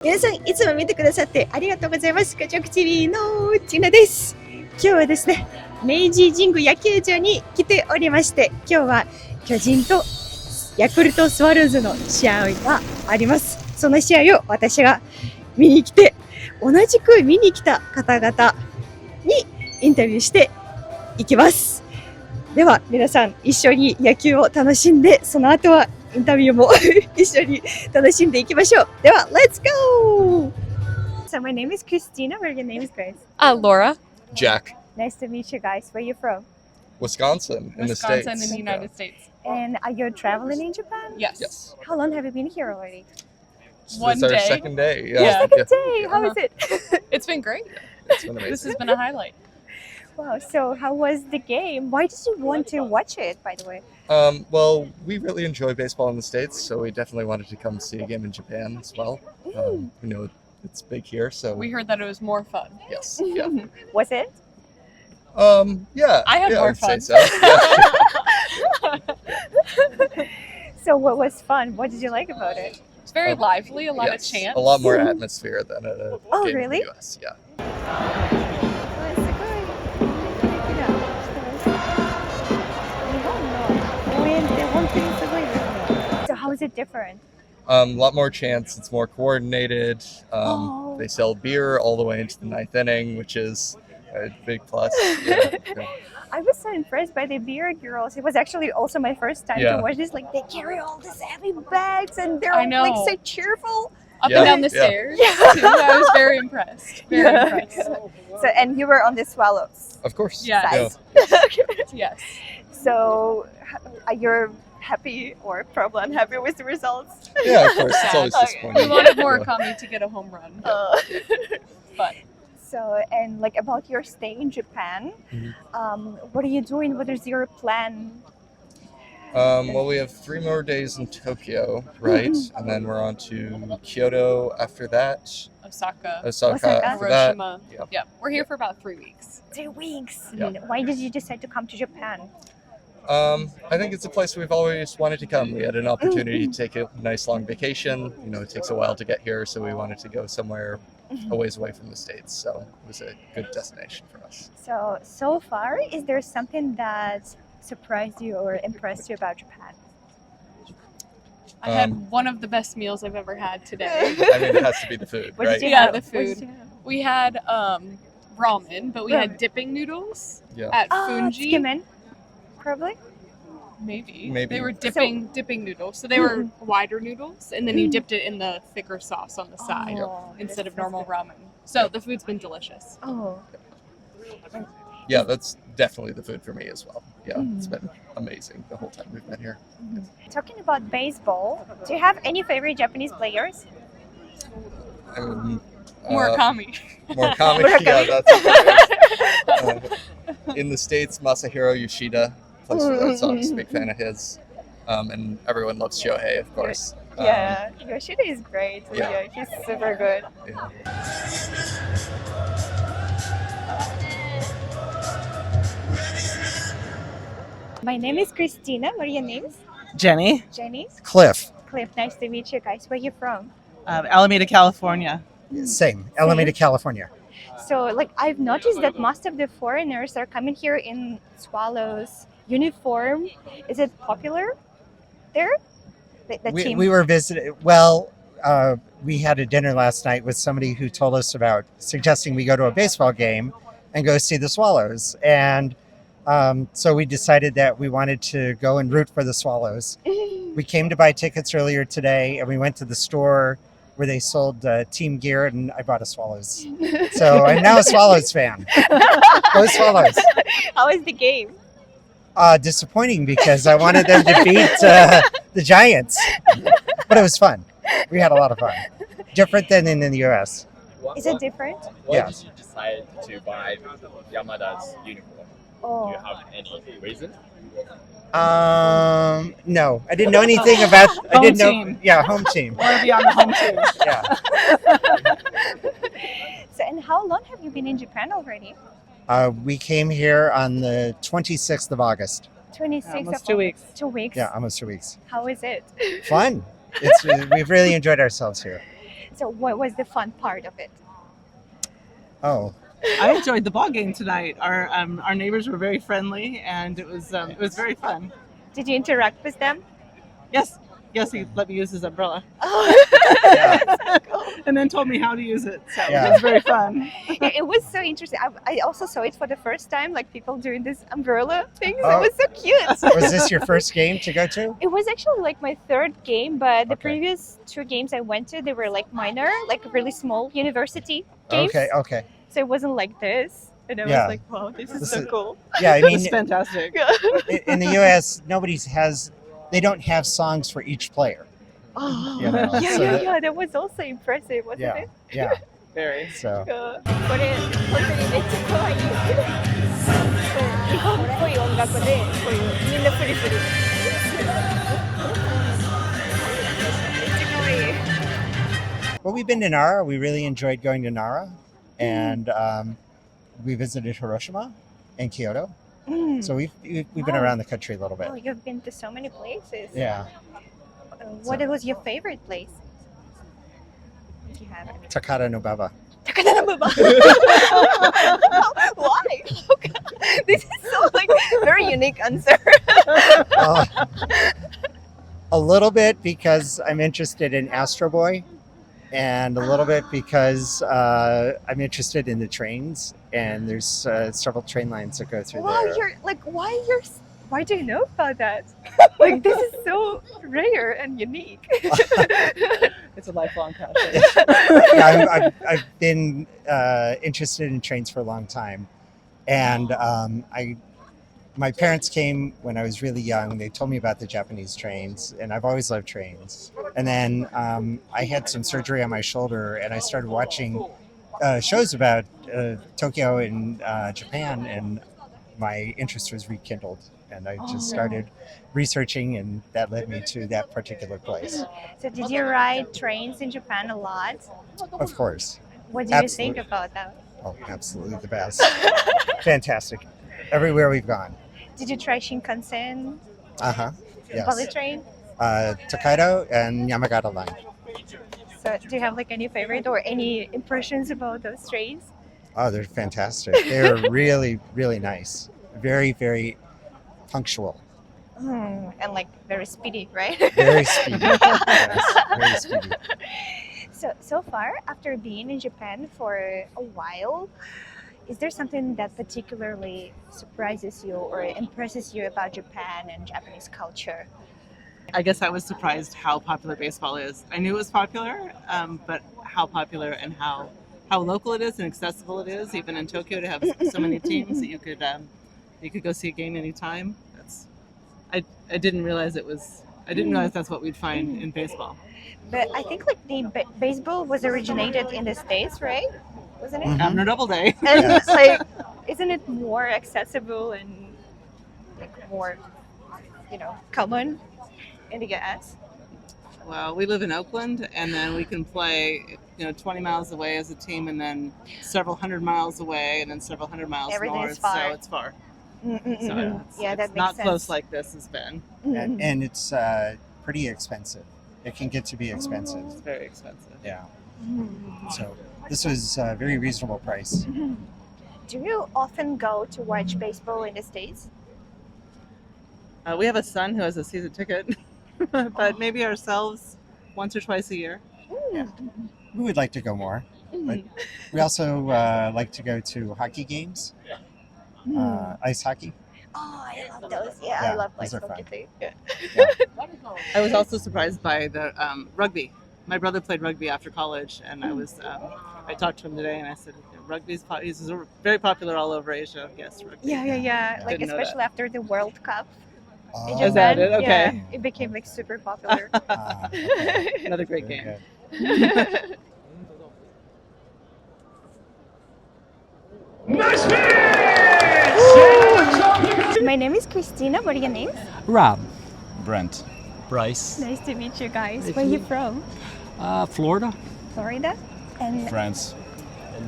皆さんいつも見てくださってありがとうございます。KachokTVのちなです。今日はですね、明治神宮野球場に来ておりまして、今日は巨人とヤクルトスワローズの試合があります。その試合を私が見に来て、同じく見に来た方々にインタビューしていきます。では皆さん一緒に野球を楽しんで、その後はインタビューも一緒に楽しんでいきましょう。では、Let's go! So my name is Christina. What are your names, guys? Laura. Jack. Nice to meet you guys. Where are you from? Wisconsin in the States. Wisconsin in the United States. And are you traveling in Japan? Yes. How long have you been here already? One It's our day. second day. Yeah. Second day. How is it? It's been great. It's been amazing. This has been a highlight. Wow. So how was the game? Why did you want to watch it, by the way? Well, we really enjoy baseball in the States, so we definitely wanted to come see a game in Japan as well. You know, it's big here, so We heard that it was more fun. yes. Yeah. Was it? Yeah. I had yeah, more would say fun. so. Yeah. So what was fun? What did you like about it? It's very lively, a lot of Yes, chants. a lot more atmosphere than at a Oh, game really? in the US. Yeah. So how is it different? A lot more chance. It's more coordinated. Oh. They sell beer all the way into the ninth inning, which is a big plus. Yeah. I was so impressed by the beer girls. It was actually also my first time Yeah. to watch this. Like they carry all these heavy bags and they're I all like know. so cheerful. Up Yeah, and down the yeah. stairs. Yeah. Too. I was very impressed. Very impressed. So and you were on the Swallows Of course. Yeah. side. Yes. So are you happy or probably unhappy with the results? Yeah, of course. It's always Okay. We disappointing. wanted more Yeah. Kami to get a home run. But So and like about your stay in Japan, what are you doing? What is your plan? Well, we have 3 more days in Tokyo, right? And then we're on to Kyoto after that, Osaka, Osaka after that. Hiroshima. Yeah. Yeah. We're here for about 3 weeks. 3 weeks. Yeah. Why did you decide to come to Japan? I think it's a place we've always wanted to come. We had an opportunity to take a nice long vacation. You know, it takes a while to get here, so we wanted to go somewhere a ways away from the States. So it was a good destination for us. So far, is there something that surprised you or impressed you about Japan? I had one of the best meals I've ever had today. I mean, it has to be the food, What did right? you Yeah, have? the What did food. you have? We had ramen, but we had Ramen. dipping noodles Yeah. at Ah, Funji. Tsukemen, probably. Maybe. Maybe. They were dipping noodles. So they were wider noodles, and then you dipped it in the thicker sauce on the side Oh, instead of that's normal good. ramen. So the food's been delicious. Oh, Yeah, that's definitely the food for me as well. Yeah, it's been amazing the whole time we've been here. talking about baseball, do you have any favorite Japanese players? Murakami. Murakami, Murakami. yeah, that's in the States, Masahiro Yoshida plays for the Red Sox, big fan of his. And everyone loves Shohei, of course. Yeah, Yoshida is great. Yeah. Yeah, he's super good. Yeah. My name is Christina. What are your names? Jenny, Jenny? Cliff. Cliff, nice to meet you guys. Where are you from? Alameda, California. Same. Alameda, California. So, like, I've noticed that most of the foreigners are coming here in Swallows uniform. Is it popular there? The team? We were visiting. Well, we had a dinner last night with somebody who told us about suggesting we go to a baseball game and go see the Swallows. And so we decided that we wanted to go and root for the Swallows. We came to buy tickets earlier today, and we went to the store where they sold team gear, and I bought a Swallows. So I'm now a Swallows fan. Go Swallows. How is the game? Disappointing because I wanted them to beat the Giants, but it was fun. We had a lot of fun. Different than in the U.S. Is it different? Why Yeah. did you decide to buy Yamada's uniform? Do Oh, you have any reason? No, I didn't know anything about. I Home didn't know. team. Yeah, home team. Want to be on the home team. Yeah. so and how long have you been in Japan already? We came here on the 26th of August. 26 Almost of 2 weeks. 2 weeks. Yeah, almost 2 weeks. How is it? Fun. We've really enjoyed ourselves here. So what was the fun part of it? Oh, I enjoyed the ball game tonight. Our neighbors were very friendly, and it was very fun. Did you interact with them? Yes, he let me use his umbrella, yeah. and then told me how to use it. So Yeah. it was very fun. Yeah, it was so interesting. I also saw it for the first time, like people doing this umbrella things. Oh. It was so cute. Was this your first game to go to? It was actually like my third game, but the Okay. previous 2 games I went to, they were like minor, like really small university games. Okay. So it wasn't like this. And I Yeah. was like, wow, this is This so is- cool. Yeah, I It mean, was fantastic. in the U.S., they don't have songs for each player. Oh, You know, so that- that was also impressive, wasn't Yeah, it? yeah. Very. So これ本当にめっちゃ可愛い。日本っぽい音楽でこういうみんなプリプリ。めっちゃ可愛い。 well, we've been to Nara. We really enjoyed going to Nara, and we visited Hiroshima and Kyoto. So we've been Wow. around the country a little bit. Oh, you've been to so many places. Yeah, What was your favorite place? If you have any. Takata Nobaba. Why? This is so like very unique answer. Uh, a little bit because I'm interested in Astro Boy, and a little bit because I'm interested in the trains, and there's several train lines that go through Wow, there. why do you know about that? Like this is so rare and unique. It's a lifelong passion. Yeah, I've been interested in trains for a long time, and my parents came when I was really young. They told me about the Japanese trains, and I've always loved trains. And then I had some surgery on my shoulder, and I started watching shows about Tokyo and Japan, and my interest was rekindled. And I just started researching, and that led me to that particular place. So did you ride trains in Japan a lot? Of course. What do you Absolutely. think about that? Oh, absolutely the best. Fantastic. Everywhere we've gone. Did you try Shinkansen, Uh-huh. Yes. bullet train? Tokaido and Yamagata line. So do you have like any favorite or any impressions about those trains? Oh, they're fantastic. They're really, really nice. Very, very punctual. And like very speedy, right? Very speedy. Yes, very speedy. So far, after being in Japan for a while, is there something that particularly surprises you or impresses you about Japan and Japanese culture? I guess I was surprised how popular baseball is. I knew it was popular, but how popular and how local it is and accessible it is, even in Tokyo, to have so many teams that you could go see a game anytime. I didn't realize that's what we'd find in baseball. But I think like the baseball was originated in the States, right? Wasn't it? Mhm. Abner Doubleday. And Yes. like, isn't it more accessible and like more, common in the US? Well, we live in Oakland, and then we can play, 20 miles away as a team, and then several hundred miles away, and then several hundred miles Everything's north. far. So it's far. So Yeah, that it's makes not sense. close like this has been. And it's pretty expensive. It can get to be expensive. It's very expensive. Yeah. So this was a very reasonable price. Do you often go to watch baseball in the States? We have a son who has a season ticket, but maybe ourselves once or twice a year. We would like to go more. But we also like to go to hockey games, ice hockey. Oh, I love those. Yeah, I Yeah, love those ice are hockey too. Yeah. I was also surprised by the rugby. My brother played rugby after college, and I talked to him today, and I said, rugby's he's very popular all over Asia. Yes, rugby. Yeah. Like Didn't know especially after the World Cup in Oh, Japan. Is that it? Okay. Yeah, it became like super popular. okay. Another great Very game. good. My name is Christina. What are your names? Rob. Brent. Bryce. Nice to meet you guys. Where are you from? Florida. Florida? And France.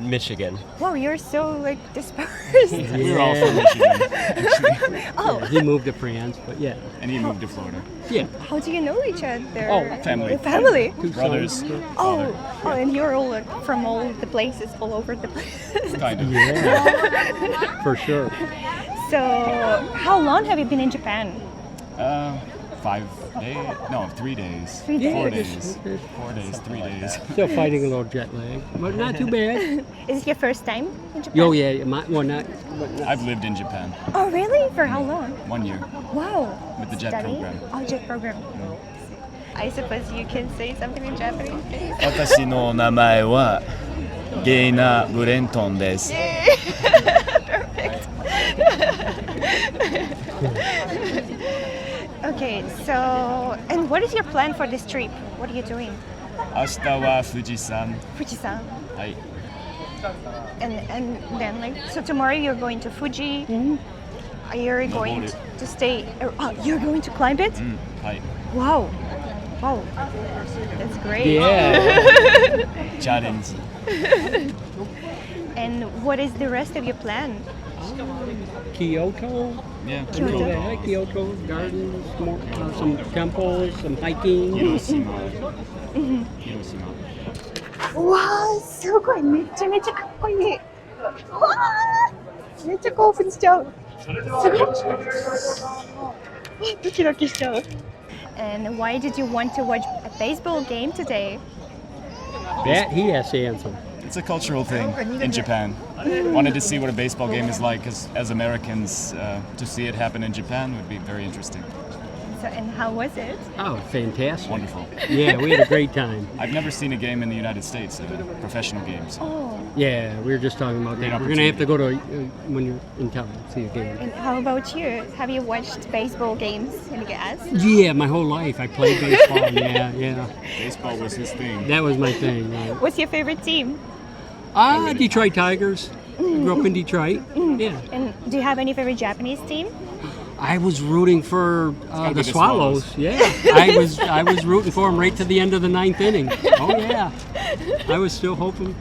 Michigan. Wow, you're so like dispersed. We're all from Michigan, actually. Oh, He moved to France, but yeah. And he moved to Florida. Yeah. how do you know each other? Oh, family. Family. Two Brothers. sons. Oh, and you're all like, from all the places, all over the place. Kind of. Yeah. For sure. So, how long have you been in Japan? 5 days? No, 3 days. 3 days. 4 days. 4 days, 3 days. Still fighting a little jet lag, but not too bad. Is it your first time in Japan? Oh yeah, well not. But not. I've lived in Japan Oh, really? For how long? 1 year Wow. with the jet Studying? program. Oh, jet program. I suppose you can say something in Japanese, please. 私の名前はゲイナ・ブレントンです。 Perfect. Okay, so, and what is your plan for this trip? What are you doing? 明日は富士山。 Fuji-san. はい。 And then like, so tomorrow you're going to Fuji. Are you going to stay? Oh, you're going to climb it? はい。 Wow. Wow. That's great. Yeah. チャレンジ。 And what is the rest of your plan? Kyoto. Yeah. Kyoto. Yeah, Kyoto gardens, more, some temples, some hiking. 広島。広島。わー、すごい、めちゃめちゃかっこいい。わー、めっちゃ興奮しちゃう。すごい。ドキドキしちゃう。And why did you want to watch a baseball game today? That he has to answer. It's a cultural thing in Japan. Wanted to see what a baseball game is like as Americans. To see it happen in Japan would be very interesting. So, and how was it? Oh, fantastic. Wonderful. Yeah, we had a great time. I've never seen a game in the United States, professional games. Oh, Yeah, we were just talking about Great that. We're gonna have to go to when you're in town see a game. and how about you? Have you watched baseball games in the gas? Yeah, my whole life I played baseball. Yeah. Baseball was his thing. That was my thing. Right. What's your favorite team? Detroit Tigers. Grew up in Detroit. Yeah. And do you have any favorite Japanese team? I was rooting for gotta the be the Swallows. Swallows. Yeah, I was rooting for them right to the end of the 9th inning. Oh yeah, I was still hoping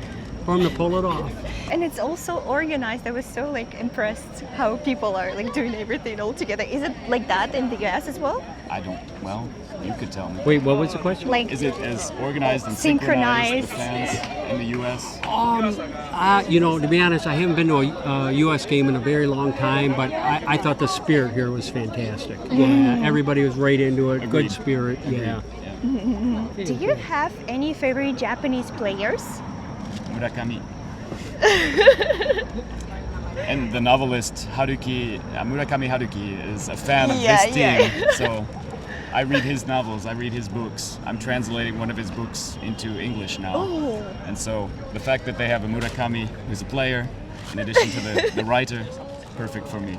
for them to pull it off. And it's also organized. I was so like impressed how people are like doing everything all together. Is it like that in the US as well? Well, you could tell me. Wait, what was the question? Like, Is it as organized and synchronized with fans in the U.S.? To be honest, I haven't been to a U.S. game in a very long time, but I thought the spirit here was fantastic. Yeah, everybody was right into it. Agreed. Good spirit. Yeah. do you have any favorite Japanese players? Murakami. And the novelist Murakami Haruki is a fan of this team. So I read his novels, I read his books. I'm translating one of his books into English now. Oh. And so the fact that they have a Murakami who's a player, in addition to the writer, perfect for me.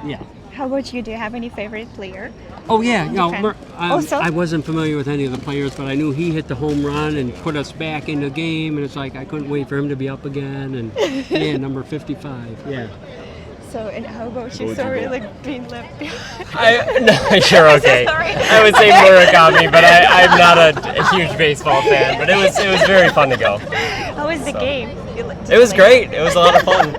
Yeah. How about you? Do you have any favorite player? Oh yeah, Japan. Also? I wasn't familiar with any of the players, but I knew he hit the home run and put us back in the game, and it's like I couldn't wait for him to be up again. And yeah, number 55. Yeah. So, and how about you? Sorry, like being left behind. You're okay. Sorry. I would say Murakami, but I'm not a huge baseball fan. But it was very fun to go. How was the game? It was great. It was a lot of fun.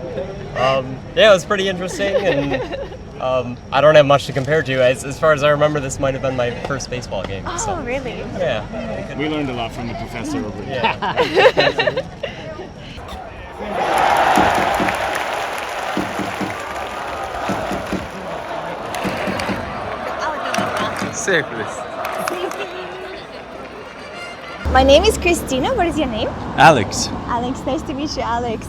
Yeah, it was pretty interesting, and I don't have much to compare to. As far as I remember, this might have been my first baseball game. Oh, So really? yeah. We learned a lot from the professor over here. Yeah. My name is Christina. What is your name? Alex. Alex. Nice to meet you, Alex.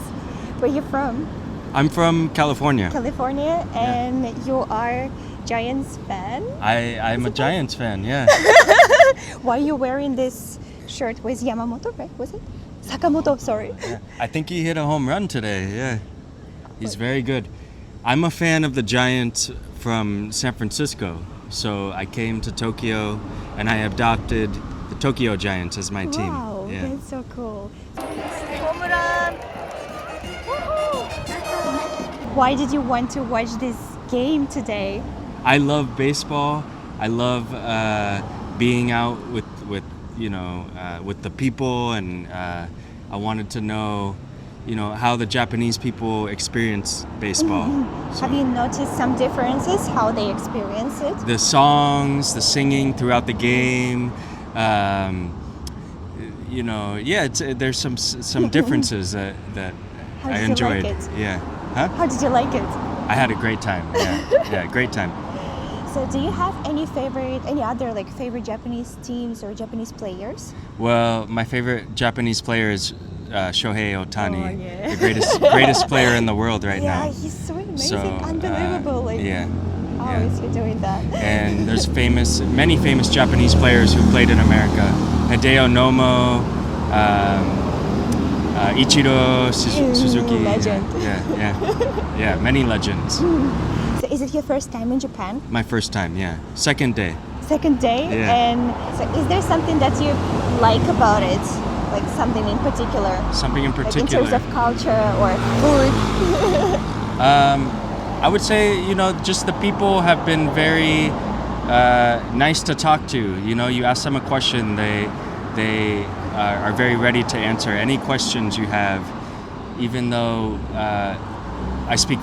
Where are you from? I'm from California. California, and you are Giants fan? I'm a Giants fan, yeah. Why are you wearing this shirt with Yamamoto, right? Was it? Sakamoto, sorry. Yeah. I think he hit a home run today, yeah. He's very good. I'm a fan of the Giants from San Francisco, so I came to Tokyo and I adopted the Tokyo Giants as my team. Wow, Yeah. that's so cool. Home run! Why did you want to watch this game today? I love baseball. I love being out with with the people, and I wanted to know, how the Japanese people experience baseball. So Have you noticed some differences how they experience it? the songs, the singing throughout the game, there's some differences that How I did you enjoyed. like it? Yeah. Huh? How did you like it? I had a great time. Yeah, great time. So do you have any other like favorite Japanese teams or Japanese players? Well, my favorite Japanese player is Shohei Ohtani, Oh, yeah. the greatest player in the world right Yeah, now. he's so amazing, So, unbelievable. How yeah. is he doing that? And there's many famous Japanese players who played in America. Hideo Nomo, Ichiro Suzuki. Legend. Yeah, many legends. So is it your first time in Japan? My first time, yeah. Second day. Second day? Yeah. And so is there something that you like about it? Like something in particular? Something in Like in particular. terms of culture or food? I would say, just the people have been very nice to talk to. You ask them a question, they are very ready to answer any questions you have. Even though I speak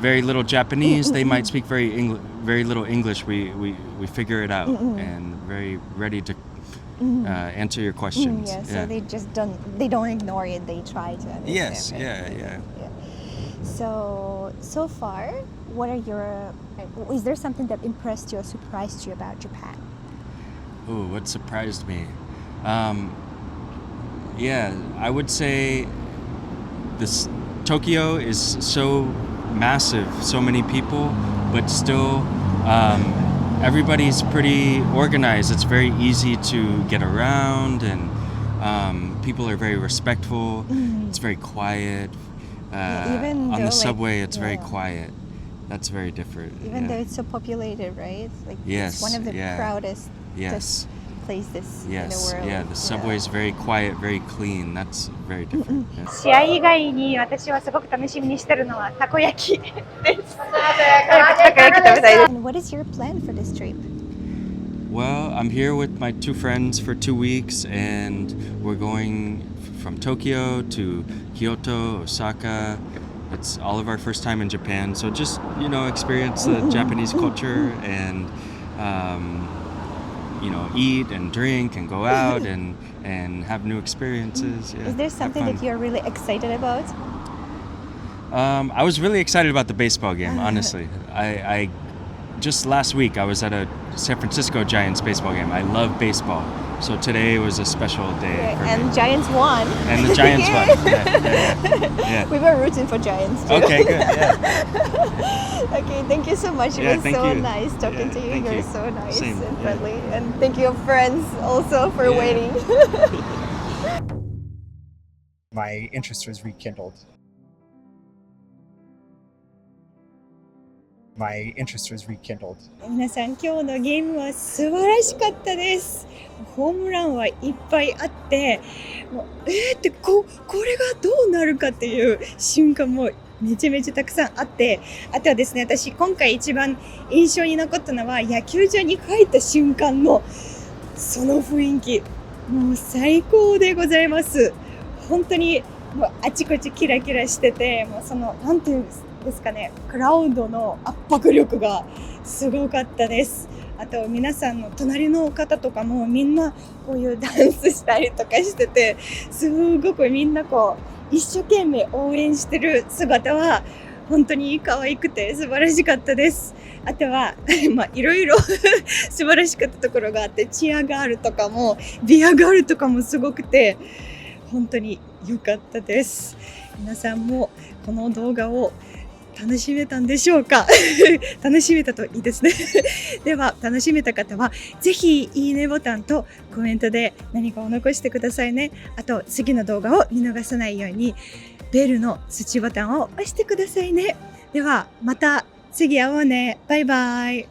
very little Japanese, they might speak very little English. We figure it out and very ready to answer your questions. Yeah, so they just don't ignore it, they try to understand. Yes, right? yeah. So far, is there something that impressed you or surprised you about Japan? Ooh, what surprised me? I would say Tokyo is so massive, so many people, but still everybody's pretty organized. It's very easy to get around, and people are very respectful. It's very quiet. Even on though, the subway, it's very yeah. quiet. That's very different. Even though it's so populated, right? Like Yes, it's one of the yeah. proudest Yes. places in the Yes, world. yeah, the subway is very quiet, very clean. That's very different. Yeah. 試合以外に私はすごく楽しみにしてるのはたこ焼きです。たこ焼き食べたいです。And what is your plan for this trip? Well, I'm here with my two friends for 2 weeks, and we're going from Tokyo to Kyoto, Osaka. It's all of our first time in Japan, so just experience the Japanese culture and eat and drink and go out and have new experiences. Yeah, Is there have something fun. that you're really excited about? I was really excited about the baseball game, honestly. I just last week I was at a San Francisco Giants baseball game. I love baseball, so today was a special day for And me. Giants won. And the Giants won. Yeah. We were rooting for Giants too. Okay, good. Yeah. Okay, thank you so much. It Yeah, was thank so you. nice talking Yeah, to you. thank You're you. so nice Same, and yeah. friendly. And thank you, friends, also for Yeah. waiting. My interest was rekindled. My interest was rekindled. 皆さん、今日のゲームは素晴らしかったです。ホームランはいっぱいあって、ってこれがどうなるかっていう瞬間もめちゃめちゃたくさんあって、あとはですね、私今回一番印象に残ったのは野球場に帰った瞬間のその雰囲気、もう最高でございます。本当にもうあちこちキラキラしてて、もうそのなんていうんですかね、クラウドの圧迫力がすごかったです。あと皆さんの隣の方とかもみんなこういうダンスしたりとかしてて、すごくみんなこう一生懸命応援してる姿は本当に可愛くて素晴らしかったです。あとはいろいろ素晴らしかったところがあって、チアガールとかもビアガールとかもすごくて本当に良かったです。皆さんもこの動画を楽しめたんでしょうか楽しめたといいですねでは楽しめた方はぜひいいねボタンとコメントで何かを残してくださいね。あと次の動画を見逃さないようにベルの通知ボタンを押してくださいね。ではまた次会おうね。バイバイ。